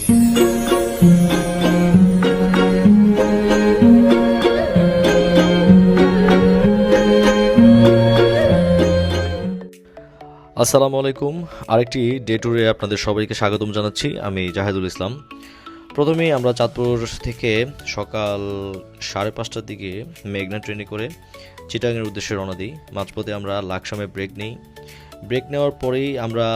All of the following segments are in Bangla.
আসসালামু আলাইকুম। আরেকটি ডে ট্যুরে আপনাদের সবাইকে স্বাগতম জানাচ্ছি। আমি জাহেদুল ইসলাম। প্রথমেই আমরা চাঁদপুর থেকে সকাল 5:30টার দিকে মেঘনা ট্রেনে করে চিটাগাংয়ের উদ্দেশ্যে রওনা দিই। মাঝপথে আমরা লাকসামে ব্রেক নিই। ব্রেক নেওয়ার পরেই আমরা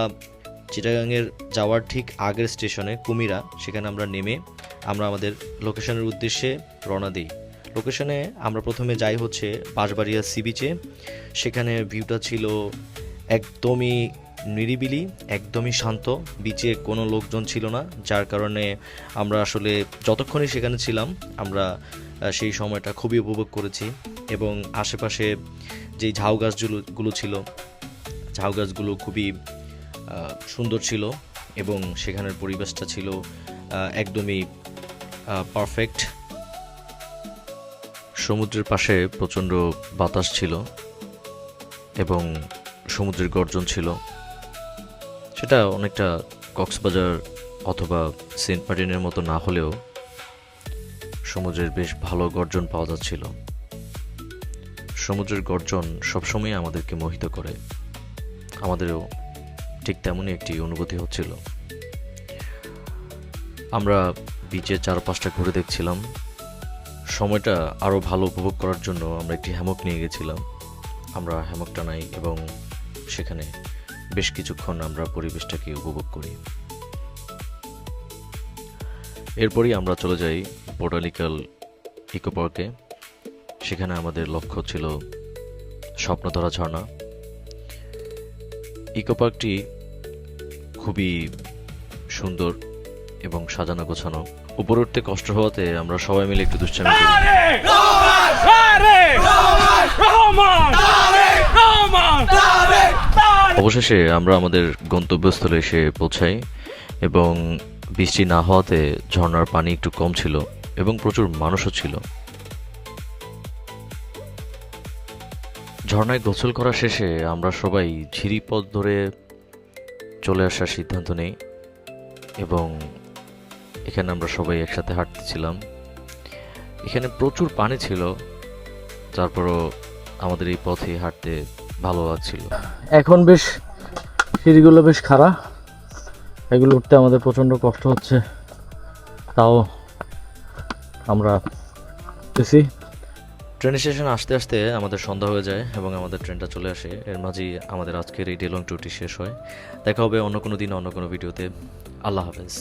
চিটাগাংয়ের যাওয়ার ঠিক আগের স্টেশনে কুমিরা, সেখানে আমরা নেমে আমরা আমাদের লোকেশনের উদ্দেশ্যে রওনা দিই। লোকেশনে আমরা প্রথমে যাই হচ্ছে বাঁশবাড়িয়া সি বিচে। সেখানে ভিউটা ছিল একদমই নিরিবিলি, একদমই শান্ত। বিচে কোনো লোকজন ছিল না, যার কারণে আমরা আসলে যতক্ষণই সেখানে ছিলাম আমরা সেই সময়টা খুবই উপভোগ করেছি। এবং আশেপাশে যেই ঝাউ গাছগুলো ছিল, ঝাউ গাছগুলো খুবই সুন্দর ছিল এবং সেখানের পরিবেশটা ছিল একদমই পারফেক্ট। সমুদ্রের পাশে প্রচণ্ড বাতাস ছিল এবং সমুদ্রের গর্জন ছিল। সেটা অনেকটা কক্সবাজার অথবা সেন্ট মার্টিনের মতো না হলেও সমুদ্রের বেশ ভালো গর্জন পাওয়া যাচ্ছিল। সমুদ্রের গর্জন সবসময় আমাদেরকে মোহিত করে, আমাদেরও ঠিক তেমনই একটি অনুভূতি হচ্ছিল। আমরা বিচের চারপাশটা ঘুরে দেখছিলাম। সময়টা আরও ভালো উপভোগ করার জন্য আমরা একটি হ্যামক নিয়ে গেছিলাম। আমরা হ্যামক টানাই এবং সেখানে বেশ কিছুক্ষণ আমরা পরিবেশটাকে উপভোগ করি। এরপরই আমরা চলে যাই বোটানিক্যাল ইকো পার্কে। সেখানে আমাদের লক্ষ্য ছিল স্বপ্নধরা ঝর্ণা। ইকো পার্কটি খুবই সুন্দর এবং সাজানো গোছানো। উপরে উঠতে কষ্ট হওয়াতে আমরা সবাই মিলে একটু দুষ্টামি করি। অবশেষে আমরা আমাদের গন্তব্যস্থলে এসে পৌঁছাই এবং বৃষ্টি না হওয়াতে ঝর্ণার পানি একটু কম ছিল এবং প্রচুর মানুষও ছিল। ঝর্ণায় গোসল করা শেষে আমরা সবাই ঝিরিপথ ধরে চলে আসার সিদ্ধান্ত নেই এবং এখানে আমরা সবাই একসাথে হাঁটতেছিলাম। এখানে প্রচুর পানি ছিল, তারপরও আমাদের এই পথে হাঁটতে ভালো লাগছিল। এখন বেশ সিঁড়িগুলো বেশ খাড়া, এগুলো উঠতে আমাদের প্রচণ্ড কষ্ট হচ্ছে, তাও আমরা উঠতেছি। ট্রেন স্টেশনে আসতে আসতে আমাদের সন্ধ্যা হয়ে যায় এবং আমাদের ট্রেনটা চলে আসে। এর মাঝেই আমাদের আজকের এই ডে লং ট্যুরটি শেষ হয়। দেখা হবে অন্য কোনো দিন অন্য কোনো ভিডিওতে। আল্লাহ হাফেজ।